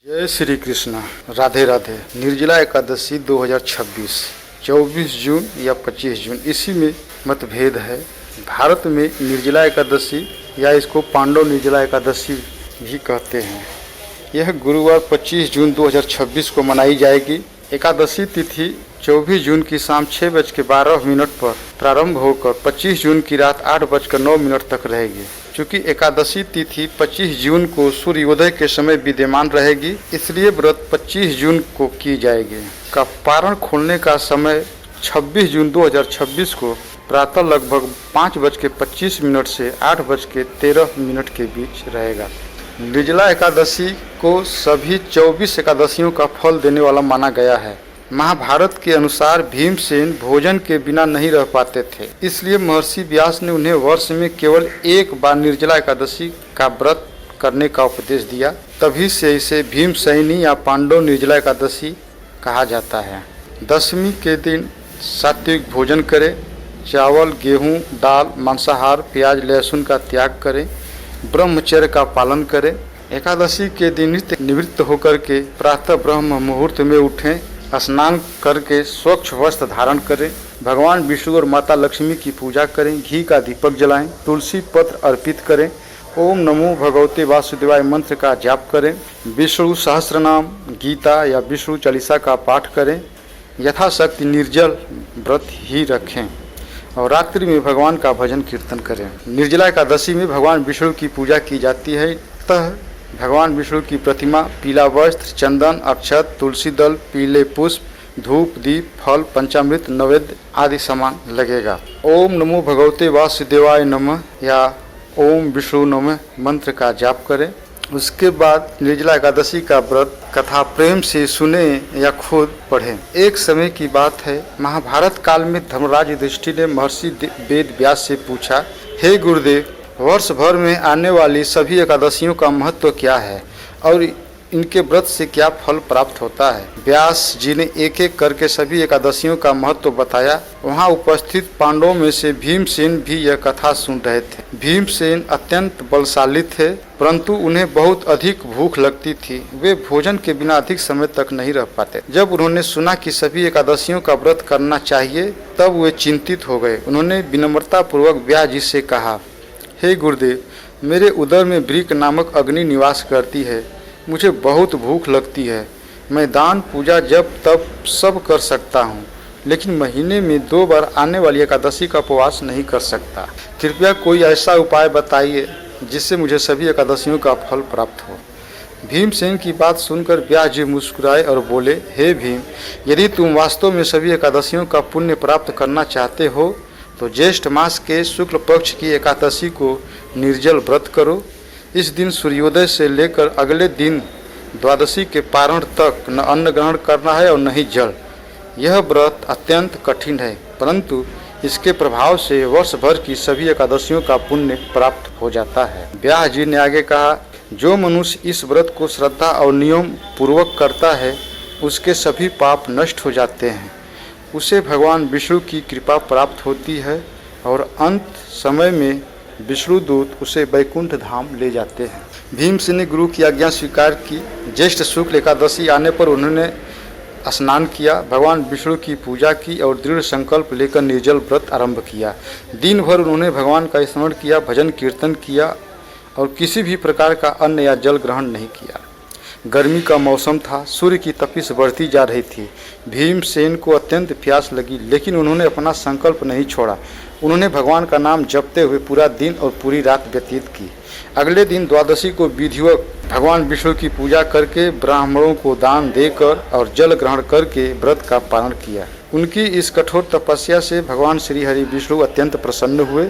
जय श्री कृष्णा। राधे राधे। निर्जला एकादशी 2026 24 जून या 25 जून, इसी में मतभेद है। भारत में निर्जला एकादशी या इसको पांडव निर्जला एकादशी भी कहते हैं। यह गुरुवार 25 जून 2026 को मनाई जाएगी। एकादशी तिथि 24 जून की शाम 6:12 पर प्रारंभ होकर 25 जून की रात 8:09 तक रहेगी। चूँकि एकादशी तिथि 25 जून को सूर्योदय के समय विद्यमान रहेगी, इसलिए व्रत 25 जून को की जाएगी। कपारण खोलने का समय 26 जून 2026 को प्रातः लगभग 5:25 से 8:13 के बीच रहेगा। निर्जला एकादशी को सभी 24 एकादशियों का फल देने वाला माना गया है। महाभारत के अनुसार भीमसेन भोजन के बिना नहीं रह पाते थे, इसलिए महर्षि व्यास ने उन्हें वर्ष में केवल एक बार निर्जला एकादशी का व्रत करने का उपदेश दिया। तभी से इसे भीमसेनी या पांडव निर्जला एकादशी कहा जाता है। दशमी के दिन सात्विक भोजन करें, चावल, गेहूं, दाल, मांसाहार, प्याज, लहसुन का त्याग करें, ब्रह्मचर्य का पालन करें। एकादशी के दिन नित्य निवृत्त होकर के प्रातः ब्रह्म मुहूर्त में उठें, स्नान करके स्वच्छ वस्त्र धारण करें, भगवान विष्णु और माता लक्ष्मी की पूजा करें, घी का दीपक जलाएं, तुलसी पत्र अर्पित करें, ओम नमो भगवते वासुदेवाय मंत्र का जाप करें, विष्णु सहस्त्रनाम, गीता या विष्णु चालीसा का पाठ करें, यथाशक्ति निर्जल व्रत ही रखें और रात्रि में भगवान का भजन कीर्तन करें। निर्जला एकादशी में भगवान विष्णु की पूजा की जाती है। अतः भगवान विष्णु की प्रतिमा, पीला वस्त्र, चंदन, अक्षत, तुलसी दल, पीले पुष्प, धूप, दीप, फल, पंचामृत, नैवेद्य आदि सामान लगेगा। ओम नमो भगवते वासुदेवाय नमः या ओम विष्णु नमः मंत्र का जाप करें। उसके बाद निर्जला एकादशी का व्रत कथा प्रेम से सुने या खुद पढ़ें। एक समय की बात है, महाभारत काल में धर्मराज युधिष्ठिर ने महर्षि वेद व्यास से पूछा, हे गुरुदेव, वर्ष भर में आने वाली सभी एकादशियों का महत्व क्या है और इनके व्रत से क्या फल प्राप्त होता है। व्यास जी ने एक एक करके सभी एकादशियों का महत्व बताया। वहां उपस्थित पांडवों में से भीमसेन भी यह कथा सुन रहे थे। भीमसेन अत्यंत बलशाली थे, परंतु उन्हें बहुत अधिक भूख लगती थी। वे भोजन के बिना अधिक समय तक नहीं रह पाते। जब उन्होंने सुना कि सभी एकादशियों का व्रत करना चाहिए, तब वे चिंतित हो गए। उन्होंने विनम्रता पूर्वक व्यास जी से कहा, हे गुरुदेव, मेरे उदर में वृक नामक अग्नि निवास करती है। मुझे बहुत भूख लगती है। मैं दान, पूजा, जप, तप सब कर सकता हूँ, लेकिन महीने में 2 बार आने वाली एकादशी का उपवास नहीं कर सकता। कृपया कोई ऐसा उपाय बताइए जिससे मुझे सभी एकादशियों का फल प्राप्त हो। भीमसेन की बात सुनकर व्यास जी मुस्कुराए और बोले, हे भीम, यदि तुम वास्तव में सभी एकादशियों का पुण्य प्राप्त करना चाहते हो तो ज्येष्ठ मास के शुक्ल पक्ष की एकादशी को निर्जल व्रत करो। इस दिन सूर्योदय से लेकर अगले दिन द्वादशी के पारण तक न अन्न ग्रहण करना है और न ही जल। यह व्रत अत्यंत कठिन है, परंतु इसके प्रभाव से वर्ष भर की सभी एकादशियों का पुण्य प्राप्त हो जाता है। व्यास जी ने आगे कहा, जो मनुष्य इस व्रत को श्रद्धा और नियम पूर्वक करता है, उसके सभी पाप नष्ट हो जाते हैं। उसे भगवान विष्णु की कृपा प्राप्त होती है और अंत समय में विष्णु दूत उसे वैकुंठ धाम ले जाते हैं। भीमसेन ने गुरु की आज्ञा स्वीकार की। ज्येष्ठ शुक्ल एकादशी आने पर उन्होंने स्नान किया, भगवान विष्णु की पूजा की और दृढ़ संकल्प लेकर निर्जल व्रत आरंभ किया। दिन भर उन्होंने भगवान का स्मरण किया, भजन कीर्तन किया और किसी भी प्रकार का अन्न या जल ग्रहण नहीं किया। गर्मी का मौसम था, सूर्य की तपिश बढ़ती जा रही थी। भीमसेन को अत्यंत प्यास लगी, लेकिन उन्होंने अपना संकल्प नहीं छोड़ा। उन्होंने भगवान का नाम जपते हुए पूरा दिन और पूरी रात व्यतीत की। अगले दिन द्वादशी को विधिवत भगवान विष्णु की पूजा करके, ब्राह्मणों को दान देकर और जल ग्रहण करके व्रत का पालन किया। उनकी इस कठोर तपस्या से भगवान श्री हरि विष्णु अत्यंत प्रसन्न हुए।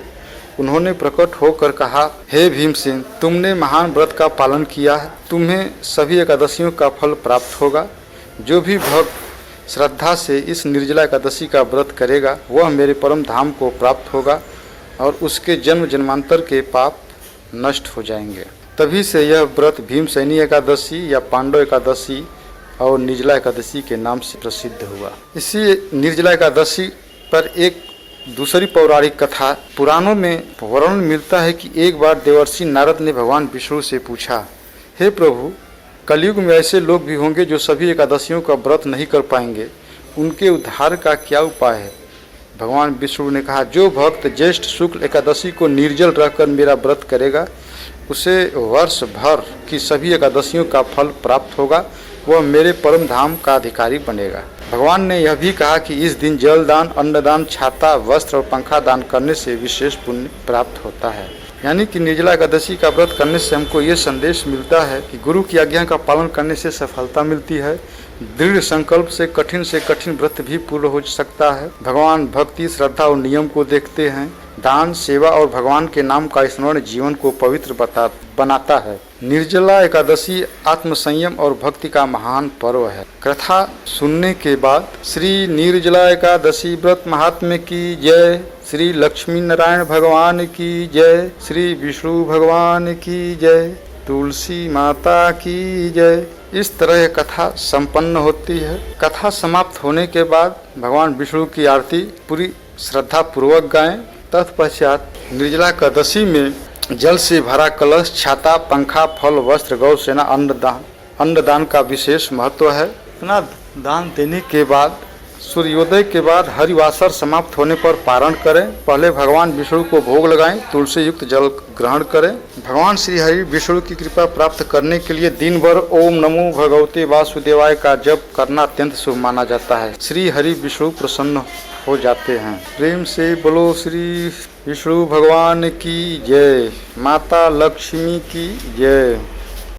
उन्होंने प्रकट होकर कहा, हे भीमसेन, तुमने महान व्रत का पालन किया है, तुम्हें सभी एकादशियों का फल प्राप्त होगा। जो भी भक्त श्रद्धा से इस निर्जला एकादशी का व्रत करेगा, वह मेरे परम धाम को प्राप्त होगा और उसके जन्म जन्मांतर के पाप नष्ट हो जाएंगे। तभी से यह व्रत भीमसेनी एकादशी या पांडव एकादशी और निर्जला एकादशी के नाम से प्रसिद्ध हुआ। इसी निर्जला एकादशी पर एक दूसरी पौराणिक कथा पुराणों में वर्णन मिलता है कि एक बार देवर्षि नारद ने भगवान विष्णु से पूछा, हे प्रभु, कलयुग में ऐसे लोग भी होंगे जो सभी एकादशियों का व्रत नहीं कर पाएंगे, उनके उद्धार का क्या उपाय है? भगवान विष्णु ने कहा, जो भक्त ज्येष्ठ शुक्ल एकादशी को निर्जल रहकर मेरा व्रत करेगा, उसे वर्ष भर की सभी एकादशियों का फल प्राप्त होगा, वह मेरे परम धाम का अधिकारी बनेगा। भगवान ने यह भी कहा कि इस दिन जल दान, अन्नदान, छाता, वस्त्र और पंखा दान करने से विशेष पुण्य प्राप्त होता है। यानी कि निर्जला एकादशी का व्रत करने से हमको ये संदेश मिलता है कि गुरु की आज्ञा का पालन करने से सफलता मिलती है। दृढ़ संकल्प से कठिन व्रत भी पूर्ण हो सकता है। भगवान भक्ति, श्रद्धा और नियम को देखते हैं। दान, सेवा और भगवान के नाम का स्मरण जीवन को पवित्र बनाता है। निर्जला एकादशी आत्मसंयम और भक्ति का महान पर्व है। कथा सुनने के बाद श्री निर्जला एकादशी व्रत महात्म्य की जय, श्री लक्ष्मी नारायण भगवान की जय, श्री विष्णु भगवान की जय, तुलसी माता की जय। इस तरह कथा संपन्न होती है। कथा समाप्त होने के बाद भगवान विष्णु की आरती पूरी श्रद्धा पूर्वक गाएं। तत्पश्चात निर्जला एकादशी में जल से भरा कलश, छाता, पंखा, फल, वस्त्र, गौ सेना, अन्नदान का विशेष महत्व है। इतना दान देने के बाद सूर्योदय के बाद हरिवासर समाप्त होने पर पारण करें। पहले भगवान विष्णु को भोग लगाएं, तुलसी युक्त जल ग्रहण करें। भगवान श्री हरि विष्णु की कृपा प्राप्त करने के लिए दिन भर ओम नमो भगवते वासुदेवाय का जप करना अत्यंत शुभ माना जाता है। श्री हरि विष्णु प्रसन्न हो जाते हैं। प्रेम से बोलो श्री विष्णु भगवान की जय, माता लक्ष्मी की जय।